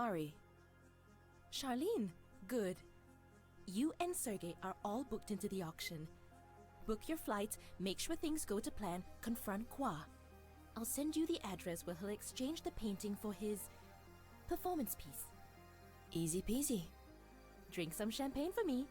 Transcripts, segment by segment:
Ari. Charlene, good. You and Sergey are all booked into the auction. Book your flight, make sure things go to plan, confront Kwa. I'll send you the address where he'll exchange the painting for his performance piece. Easy peasy. Drink some champagne for me.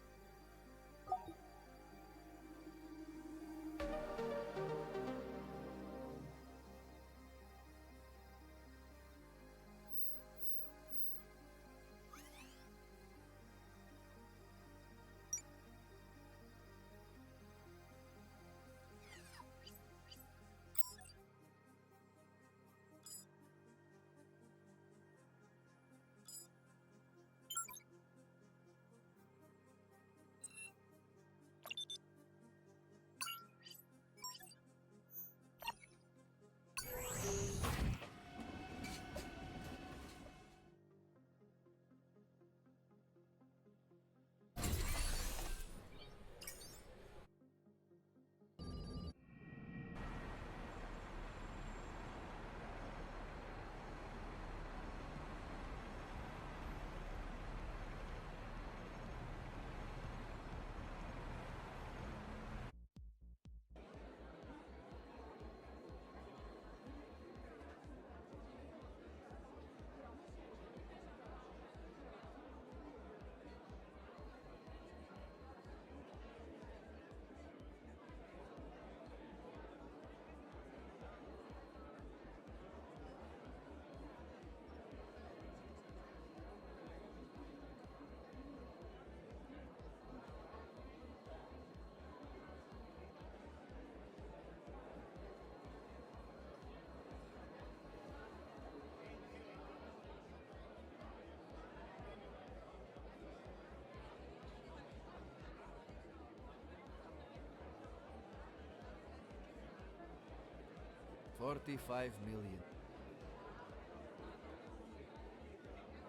$45 million.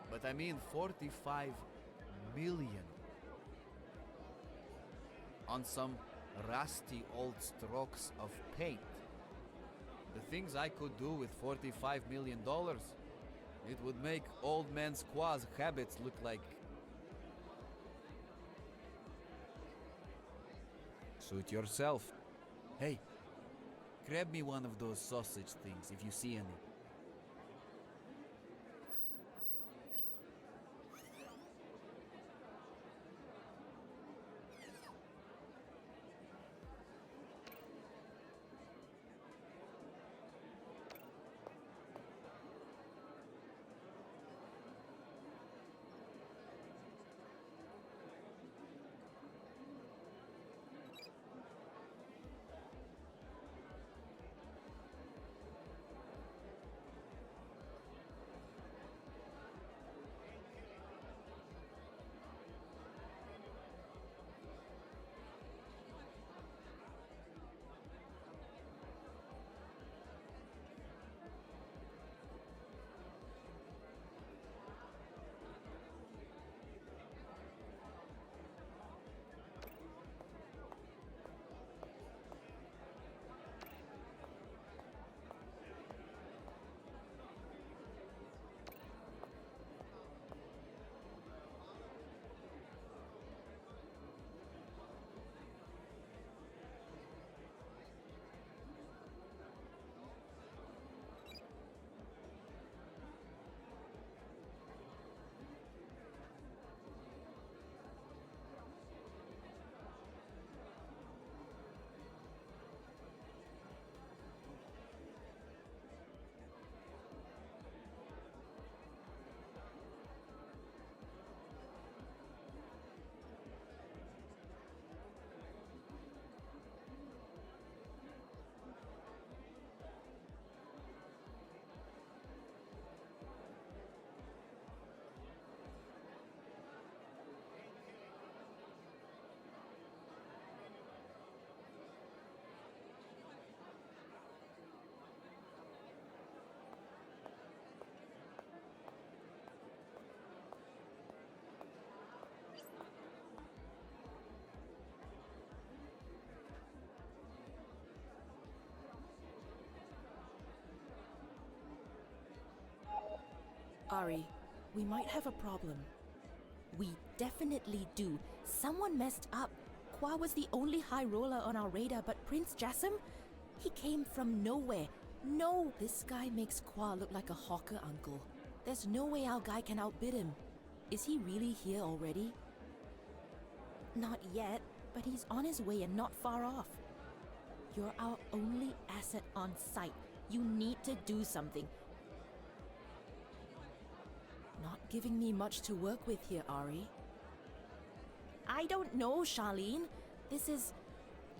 But I mean 45 million. On some rusty old strokes of paint. The things I could do with $45 million, it would make old man Squaw's habits look like... Suit yourself. Hey, grab me one of those sausage things if you see any. Ari, We might have a problem. We definitely do. Someone messed up. Kwa was the only high roller on our radar, but Prince Jassim? He came from nowhere. No, this guy makes Kwa look like a hawker uncle. There's no way our guy can outbid him. Is he really here already? Not yet, but he's on his way and not far off. You're our only asset on site. You need to do something. Not giving me much to work with here, Ari. I don't know, Charlene. This is...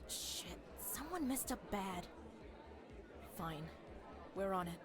Shit, someone messed up bad. Fine, we're on it.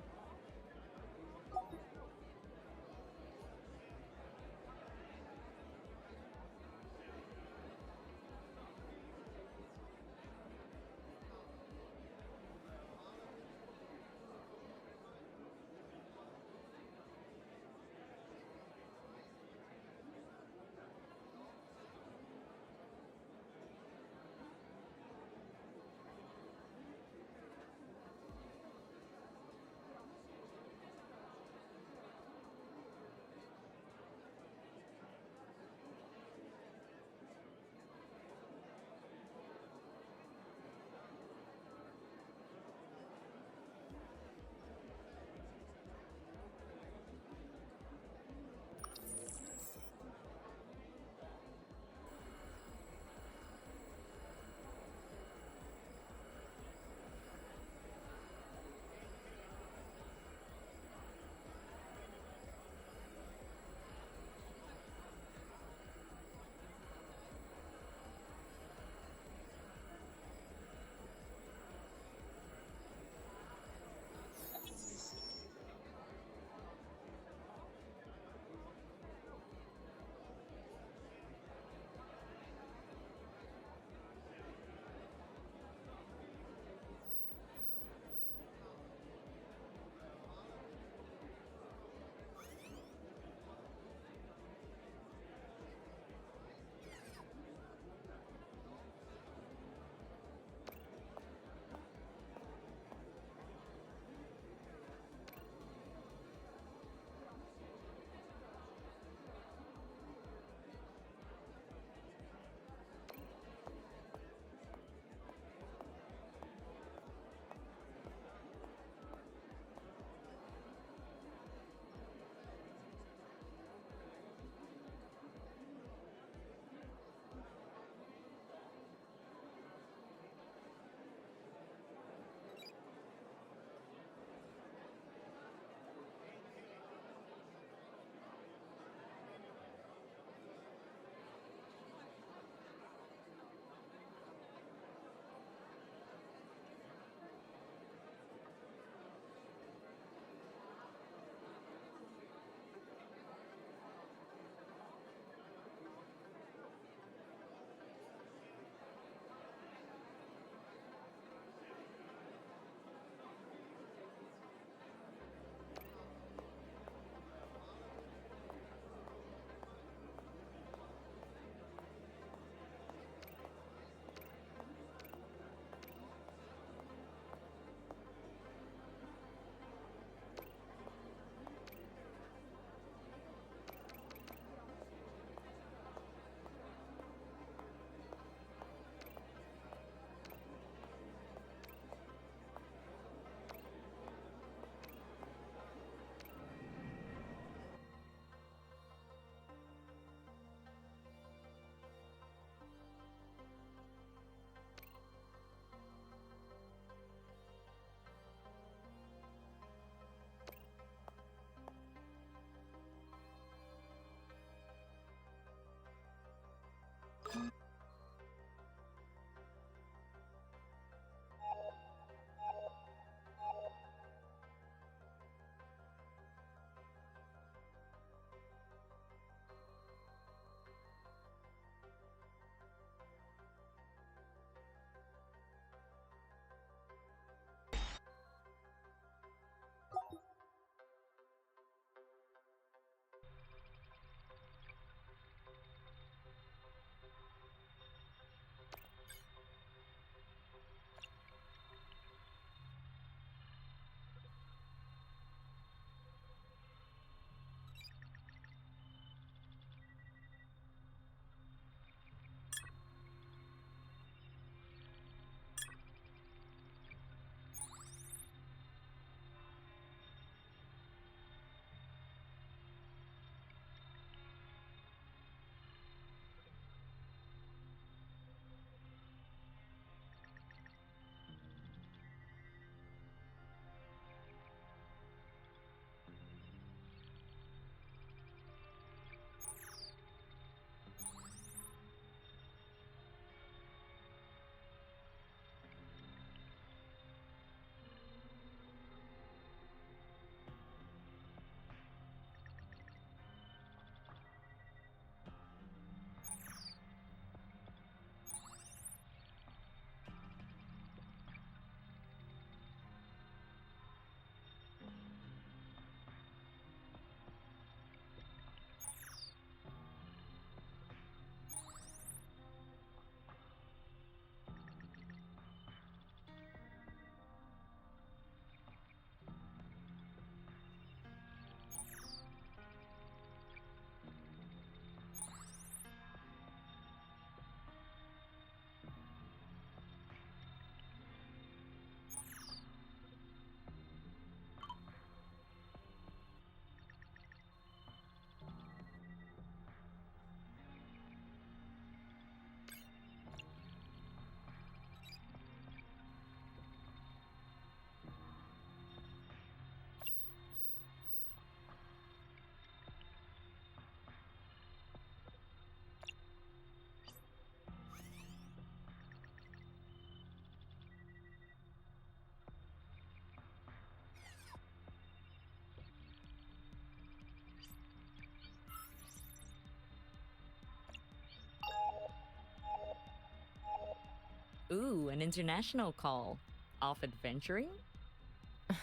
Ooh, an international call. Off adventuring?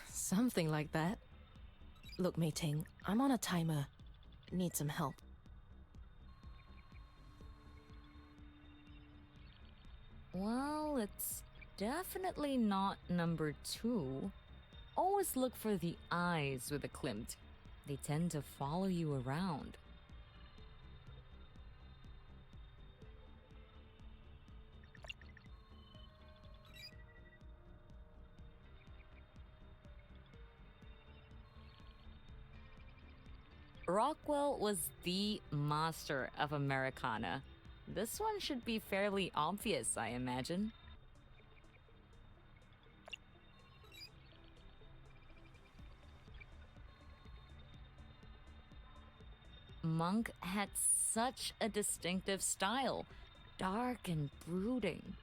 Something like that. Look, Mei Ting, I'm on a timer. Need some help. Well, it's definitely not number 2. Always look for the eyes with a klimt. They tend to follow you around. Rockwell was the master of Americana. This one should be fairly obvious, I imagine. Monk had such a distinctive style, dark and brooding.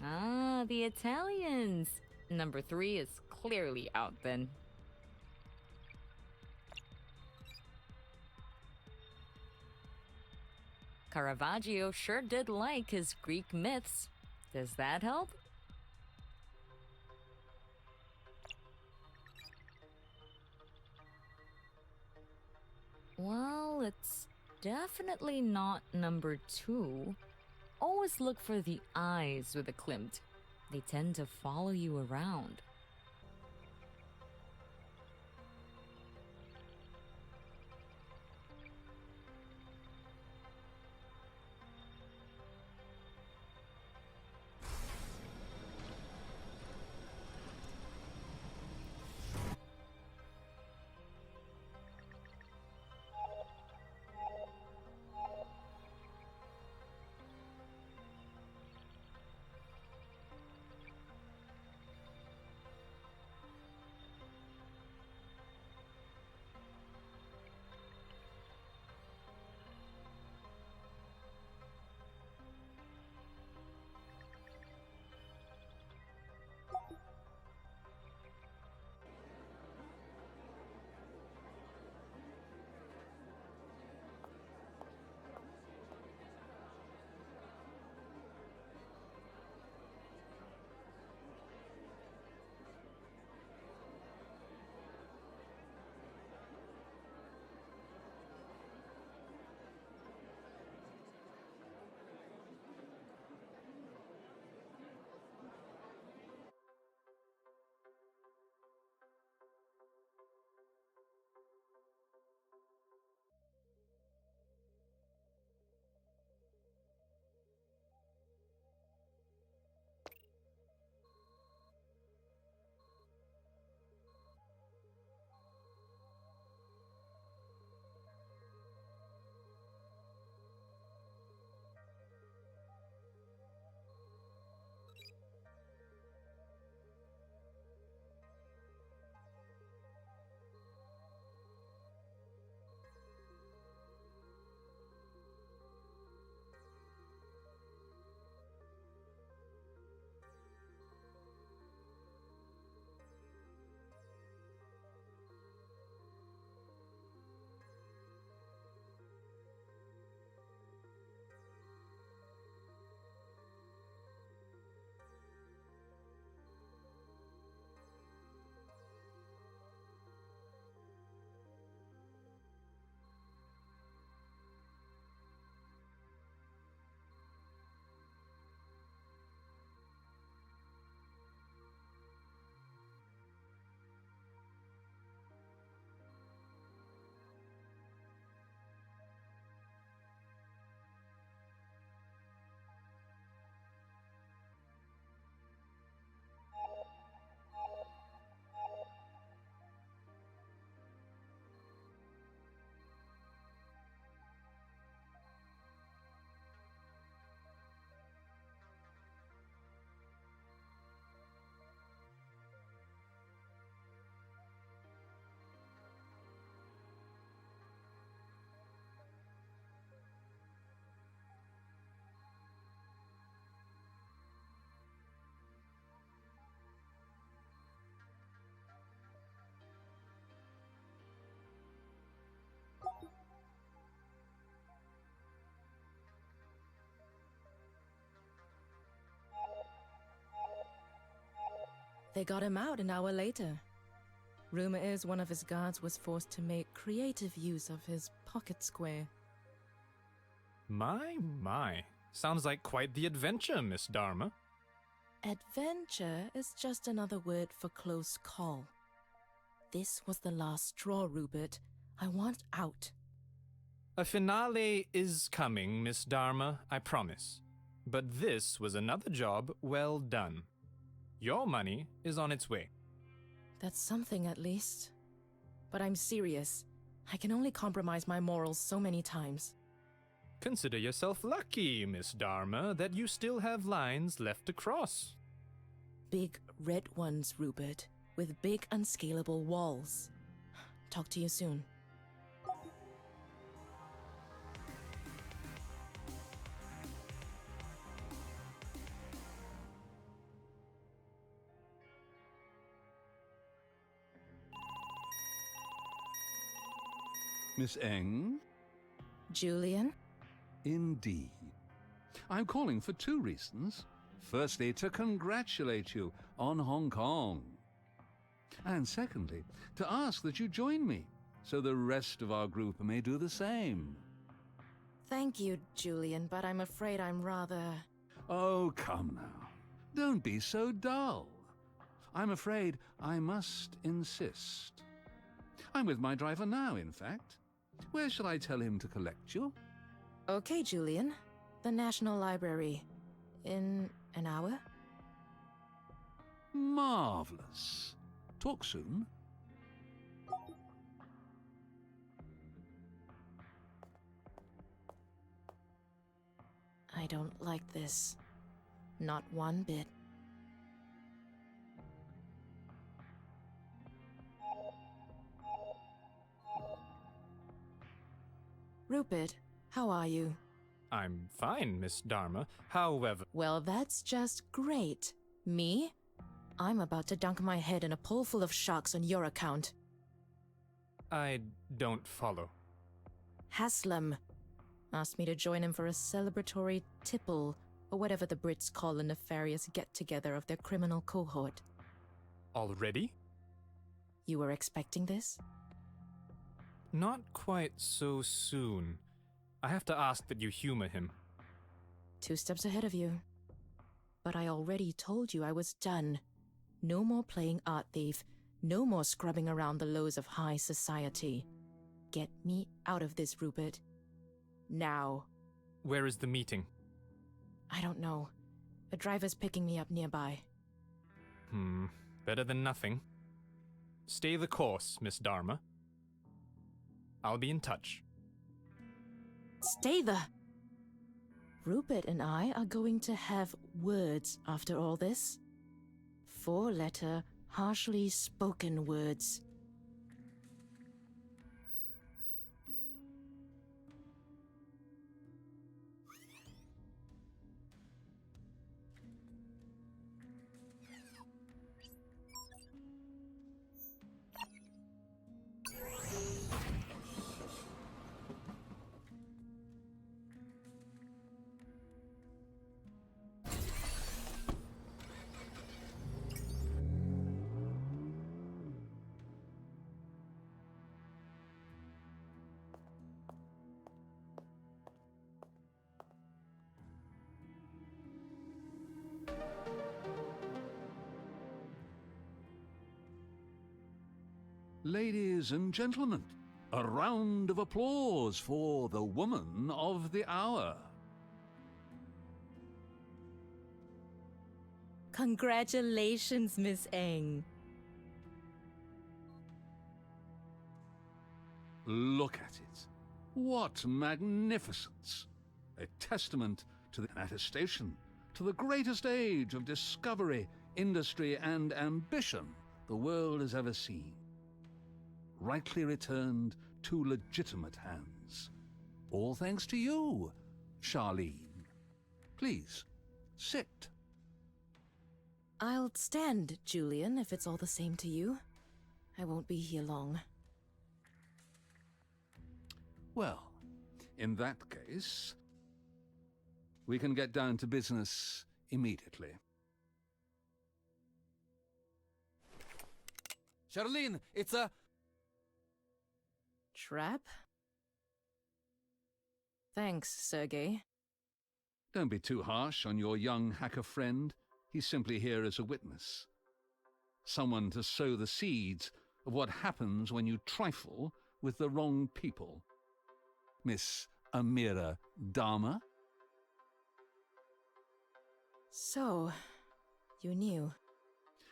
Ah, the Italians. Number 3 is clearly out then. Caravaggio sure did like his Greek myths. Does that help? Well, it's definitely not number 2. Always look for the eyes with a klimt. They tend to follow you around. They got him out an hour later. Rumor is one of his guards was forced to make creative use of his pocket square. My. Sounds like quite the adventure, Miss Dharma. Adventure is just another word for close call. This was the last straw, Rupert. I want out. A finale is coming, Miss Dharma, I promise. But this was another job well done. Your money is on its way. That's something, at least. But I'm serious. I can only compromise my morals so many times. Consider yourself lucky, Miss Dharma, that you still have lines left to cross. Big red ones, Rupert, with big unscalable walls. Talk to you soon. Miss Eng? Julian? Indeed. I'm calling for two reasons. Firstly, to congratulate you on Hong Kong. And secondly, to ask that you join me, so the rest of our group may do the same. Thank you, Julian, but I'm afraid I'm rather... Oh, come now. Don't be so dull. I'm afraid I must insist. I'm with my driver now, in fact. Where shall I tell him to collect you? Okay, Julian. The National Library. In an hour? Marvelous. Talk soon. I don't like this. Not one bit. Rupert, how are you? I'm fine, Miss Dharma. However, Well, that's just great. Me? I'm about to dunk my head in a pool full of sharks on your account. I don't follow. Haslam asked me to join him for a celebratory tipple, or whatever the Brits call a nefarious get-together of their criminal cohort. Already? You were expecting this? Not quite so soon. I have to ask that you humor him. 2 steps ahead of you. But I already told you I was done. No more playing art thief. No more scrubbing around the lows of high society. Get me out of this, Rupert. Now. Where is the meeting? I don't know. A driver's picking me up nearby. Better than nothing. Stay the course, Miss Dharma. I'll be in touch. Stay the... Rupert and I are going to have words after all this. 4-letter, harshly spoken words. Ladies and gentlemen, a round of applause for the woman of the hour. Congratulations, Miss Eng. Look at it. What magnificence! A testament to the attestation, to the greatest age of discovery, industry, and ambition the world has ever seen. Rightly returned to legitimate hands. All thanks to you, Charlene. Please, sit. I'll stand, Julian, if it's all the same to you. I won't be here long. Well, in that case, we can get down to business immediately. Charlene, it's a... Trap? Thanks, Sergey. Don't be too harsh on your young hacker friend. He's simply here as a witness. Someone to sow the seeds of what happens when you trifle with the wrong people. Miss Amira Dharma? So, you knew.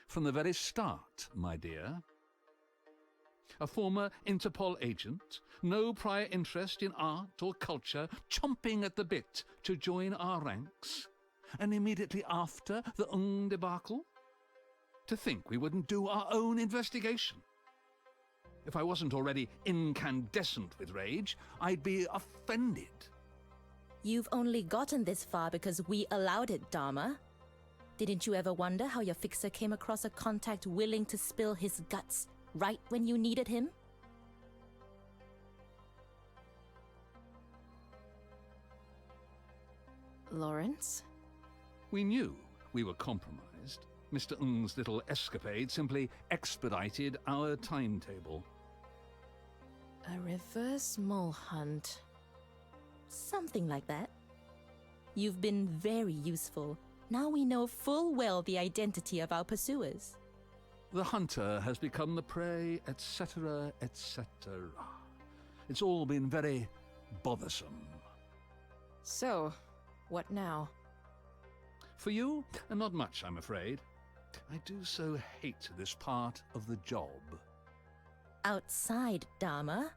From the very start, my dear. A former Interpol agent, no prior interest in art or culture, chomping at the bit to join our ranks. And immediately after the debacle? To think we wouldn't do our own investigation. If I wasn't already incandescent with rage, I'd be offended. You've only gotten this far because we allowed it, Dharma. Didn't you ever wonder how your fixer came across a contact willing to spill his guts right when you needed him? Lawrence? We knew we were compromised. Mr. Ng's little escapade simply expedited our timetable. A reverse mole hunt. Something like that. You've been very useful. Now we know full well the identity of our pursuers. The hunter has become the prey, etc., etc. It's all been very bothersome. So, what now? For you, not much, I'm afraid. I do so hate this part of the job. Outside, Dharma.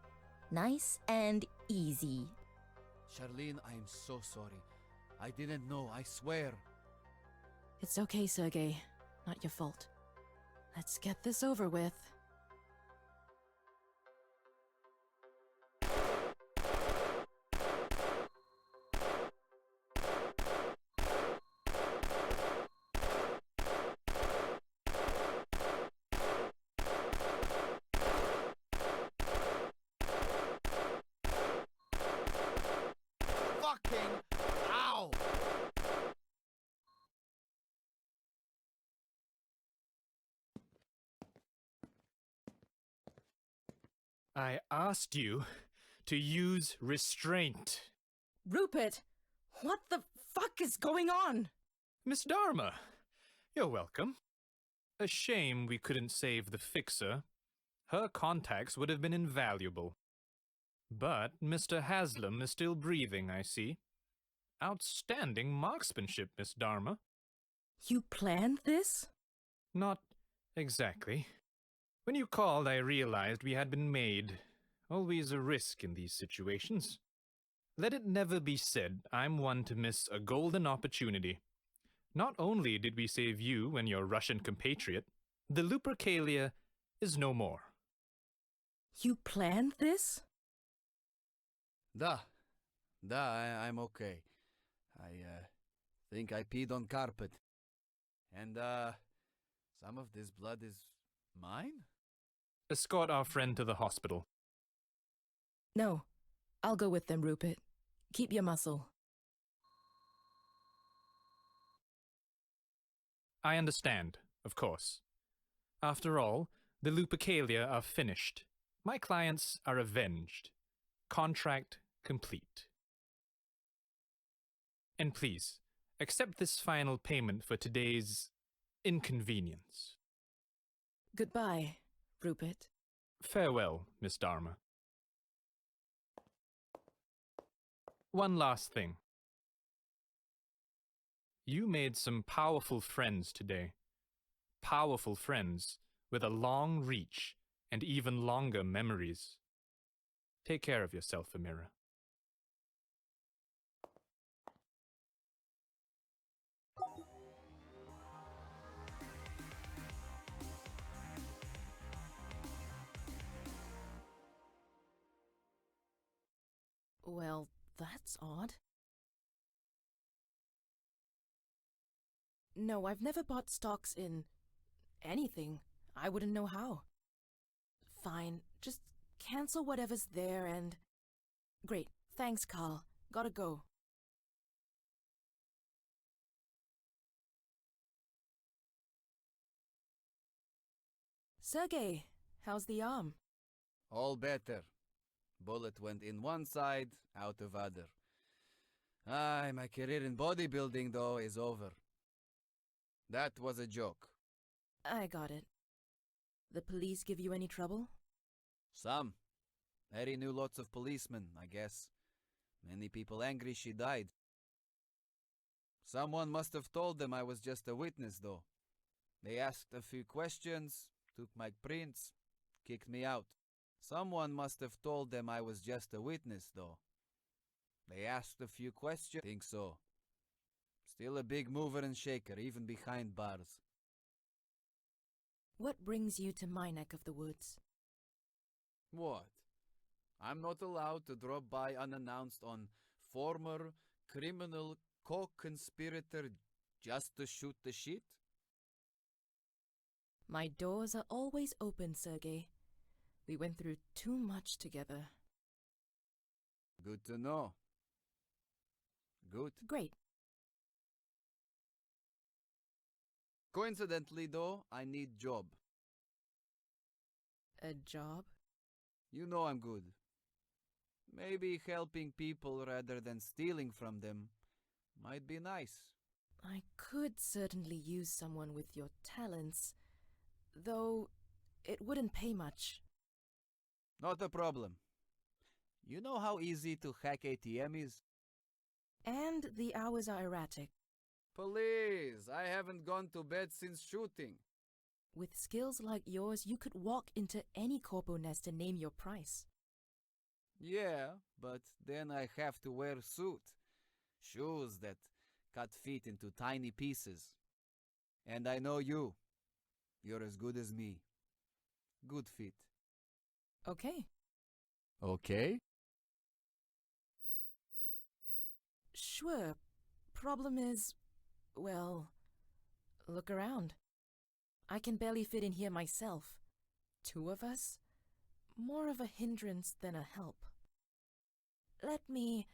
Nice and easy. Charlene, I am so sorry. I didn't know, I swear. It's okay, Sergey. Not your fault. Let's get this over with. Fucking... Ow! I asked you to use restraint. Rupert! What the fuck is going on? Miss Dharma, you're welcome. A shame we couldn't save the fixer. Her contacts would have been invaluable. But Mr. Haslam is still breathing, I see. Outstanding marksmanship, Miss Dharma. You planned this? Not exactly. When you called, I realized we had been made. Always a risk in these situations. Let it never be said I'm one to miss a golden opportunity. Not only did we save you and your Russian compatriot, the Lupercalia is no more. You planned this? Da. I'm okay. I think I peed on carpet. And, some of this blood is mine? Escort our friend to the hospital. No. I'll go with them, Rupert. Keep your muscle. I understand, of course. After all, the Lupercalia are finished. My clients are avenged. Contract complete. And please, accept this final payment for today's inconvenience. Goodbye, Rupert. Farewell, Miss Dharma. One last thing. You made some powerful friends today. Powerful friends with a long reach and even longer memories. Take care of yourself, Amira. Well, that's odd. No, I've never bought stocks in anything. I wouldn't know how. Fine, just cancel whatever's there and... Great, thanks, Carl. Gotta go. Sergey, How's the arm? All better. Bullet went in one side, out of other. Aye, my career in bodybuilding, though, is over. That was a joke. I got it. The police give you any trouble? Some. Harry knew lots of policemen, I guess. Many people angry she died. Someone must have told them I was just a witness, though. They asked a few questions, took my prints, kicked me out. Someone must have told them I was just a witness, though. They asked a few questions. Think so. Still a big mover and shaker, even behind bars. What brings you to my neck of the woods? What? I'm not allowed to drop by unannounced on former criminal co-conspirator just to shoot the shit? My doors are always open, Sergei. We went through too much together. Good to know. Good. Great. Coincidentally, though, I need job. A job? You know I'm good. Maybe helping people rather than stealing from them might be nice. I could certainly use someone with your talents, though it wouldn't pay much. Not a problem. You know how easy to hack ATM is? And the hours are erratic. Please, I haven't gone to bed since shooting. With skills like yours, you could walk into any corpo nest and name your price. Yeah, but then I have to wear suit. Shoes that cut feet into tiny pieces. And I know you. You're as good as me. Good feet. Okay. Okay? Sure. Problem is, well, look around. I can barely fit in here myself. Two of us? More of a hindrance than a help. Let me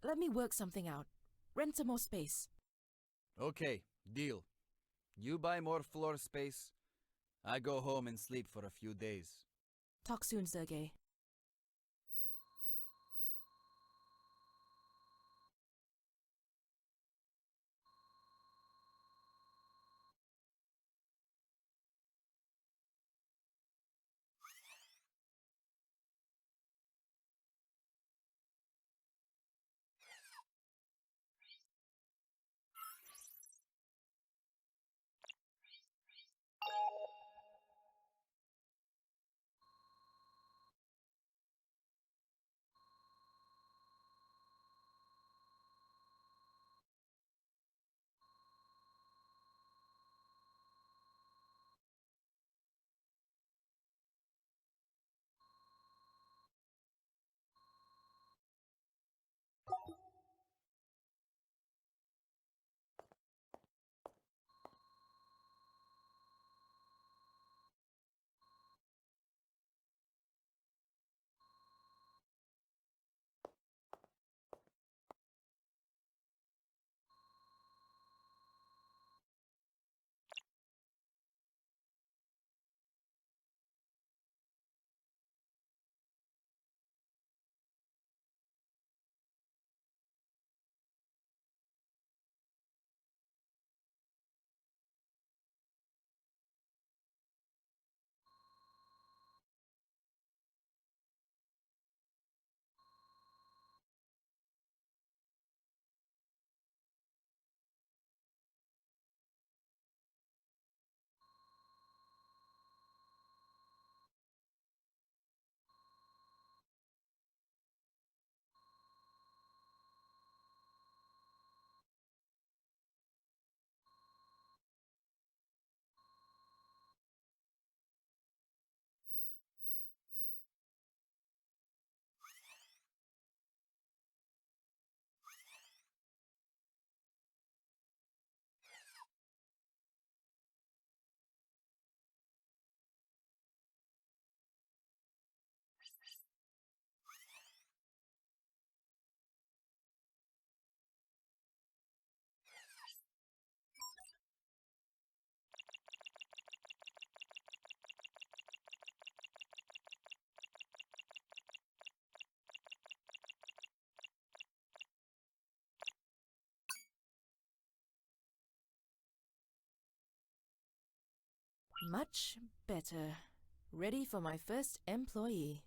work something out. Rent some more space. Okay, deal. You buy more floor space. I go home and sleep for a few days. Talk soon, Sergei. Much better. Ready for my first employee.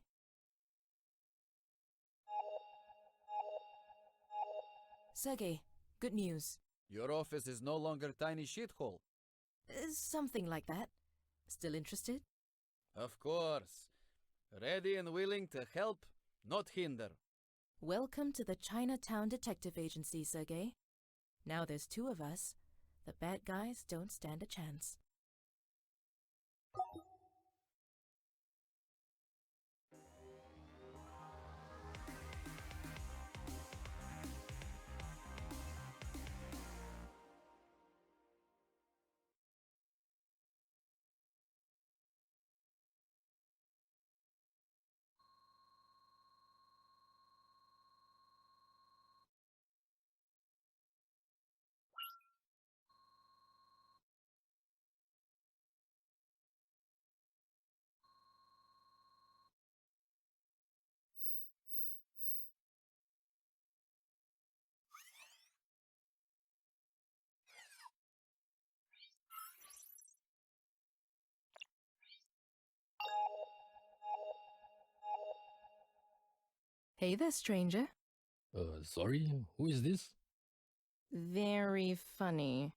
Sergey, good news. Your office is no longer tiny shithole. Something like that. Still interested? Of course. Ready and willing to help, not hinder. Welcome to the Chinatown Detective Agency, Sergey. Now there's two of us. The bad guys don't stand a chance. Hey there, stranger. Sorry, who is this? Very funny.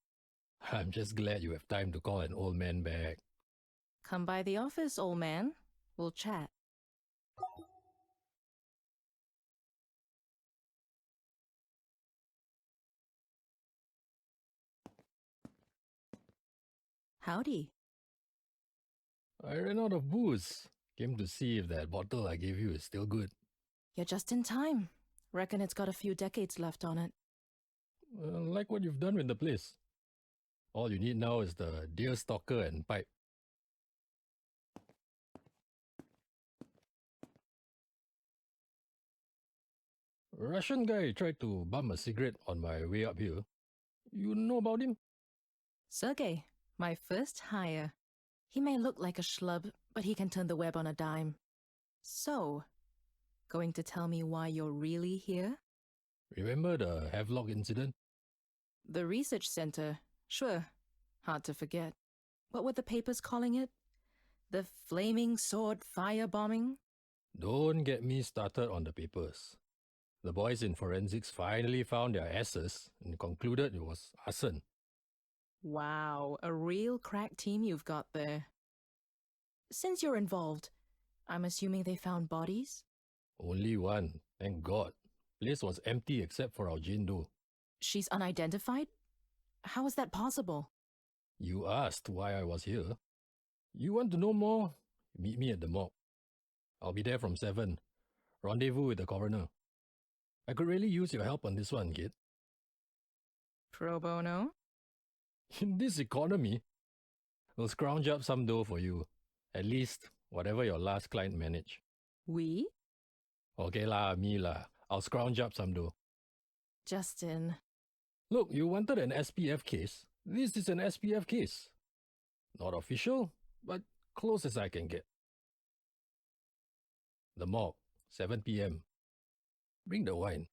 I'm just glad you have time to call an old man back. Come by the office, old man. We'll chat. Howdy. I ran out of booze. Came to see if that bottle I gave you is still good. You're just in time. Reckon it's got a few decades left on it. Like what you've done with the place. All you need now is the deer stalker and pipe. A Russian guy tried to bum a cigarette on my way up here. You know about him? Sergey, my first hire. He may look like a schlub, but he can turn the web on a dime. So, going to tell me why you're really here? Remember the Havelock incident? The research center. Sure. Hard to forget. What were the papers calling it? The flaming sword firebombing? Don't get me started on the papers. The boys in forensics finally found their asses and concluded it was arson. Wow, a real crack team you've got there. Since you're involved, I'm assuming they found bodies? Only one, thank God. Place was empty except for our Jindo. She's unidentified? How is that possible? You asked why I was here. You want to know more? Meet me at the morgue. I'll be there from 7. Rendezvous with the coroner. I could really use your help on this one, kid. Pro bono? In this economy, we'll scrounge up some dough for you. At least, whatever your last client managed. We? Okay lah, me lah. I'll scrounge up some dough. Justin. Look, you wanted an SPF case. This is an SPF case. Not official, but close as I can get. The morgue, 7 p.m. Bring the wine.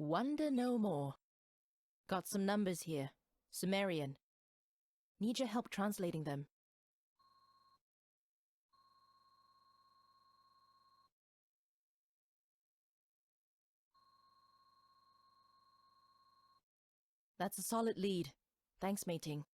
Wonder no more. Got some numbers here. Sumerian. Need your help translating them. That's a solid lead. Thanks, mating.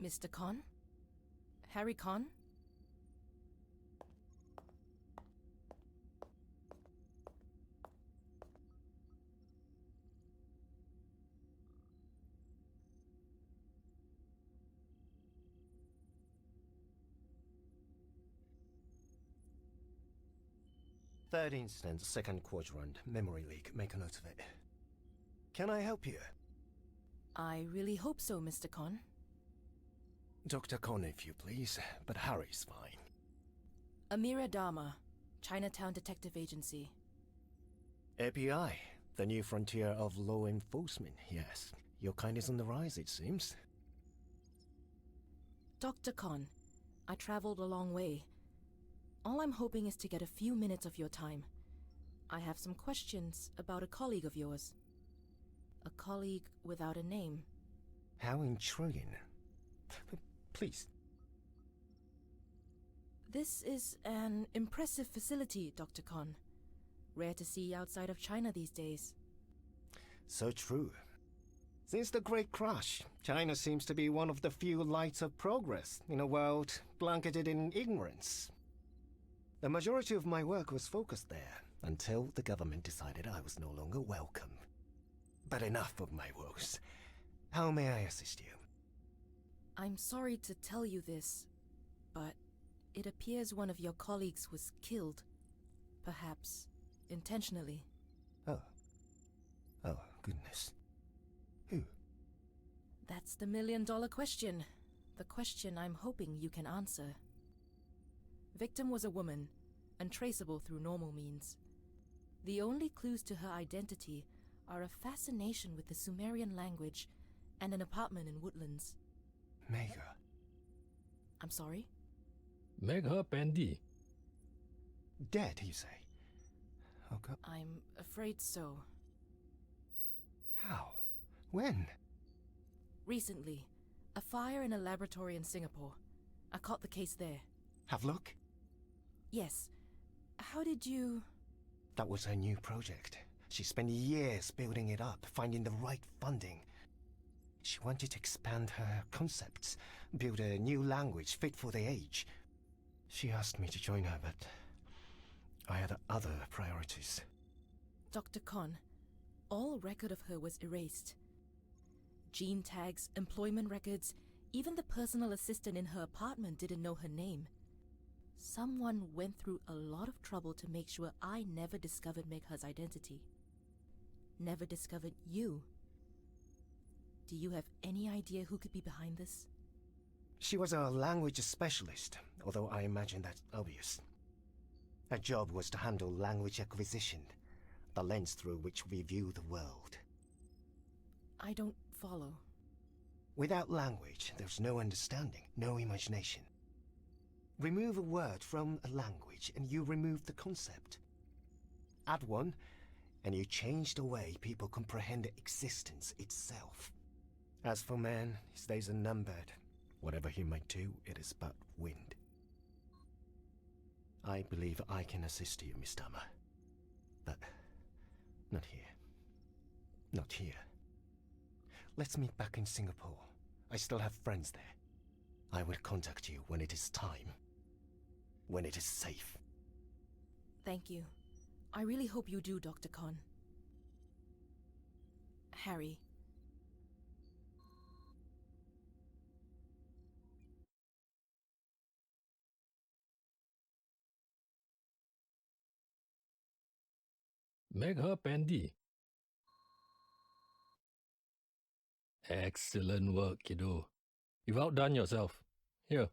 Mr. Con? Harry Con? Third instance, second quadrant, memory leak. Make a note of it. Can I help you? I really hope so, Mr. Con. Dr. Con, if you please, but Harry's fine. Amira Dharma, Chinatown Detective Agency. API, the new frontier of law enforcement, yes. Your kind is on the rise, it seems. Dr. Con, I traveled a long way. All I'm hoping is to get a few minutes of your time. I have some questions about a colleague of yours. A colleague without a name. How intriguing. Please. This is an impressive facility, Dr. Con. Rare to see outside of China these days. So true. Since the Great Crash, China seems to be one of the few lights of progress in a world blanketed in ignorance. The majority of my work was focused there, until the government decided I was no longer welcome. But enough of my woes. How may I assist you? I'm sorry to tell you this, but it appears one of your colleagues was killed. Perhaps intentionally. Oh. Oh, goodness. Who? That's the million-dollar question. The question I'm hoping you can answer. Victim was a woman, untraceable through normal means. The only clues to her identity are a fascination with the Sumerian language and an apartment in Woodlands. Mega. I'm sorry? Make her Bandy. Dead, you say? Oh, God. I'm afraid so. How? When? Recently, a fire in a laboratory in Singapore. I caught the case there. Have a look? Yes. How did you... That was her new project. She spent years building it up, finding the right funding. She wanted to expand her concepts, build a new language fit for the age. She asked me to join her, but I had other priorities. Dr. Con, all record of her was erased. Gene tags, employment records, even the personal assistant in her apartment didn't know her name. Someone went through a lot of trouble to make sure I never discovered Megha's identity. Never discovered you. Do you have any idea who could be behind this? She was a language specialist, although I imagine that's obvious. Her job was to handle language acquisition, the lens through which we view the world. I don't follow. Without language, there's no understanding, no imagination. Remove a word from a language and you remove the concept. Add one, and you change the way people comprehend existence itself. As for man, his days are numbered. Whatever he might do, it is but wind. I believe I can assist you, Miss Tama. But not here. Not here. Let's meet back in Singapore. I still have friends there. I will contact you when it is time. When it is safe. Thank you. I really hope you do, Dr. Khan. Harry. Megha Pandy. Excellent work, kiddo. You've outdone yourself. Here.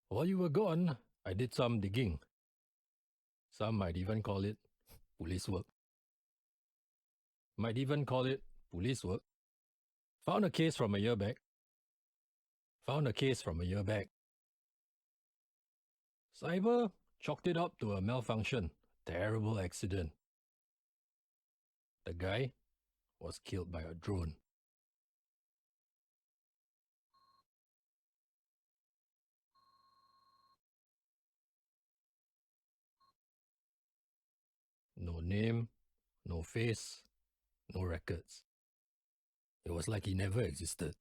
While you were gone, I did some digging. Some might even call it police work. Might even call it police work. Found a case from a year back. Cyber chalked it up to a malfunction. Terrible accident. The guy was killed by a drone. No name, no face, no records. It was like he never existed.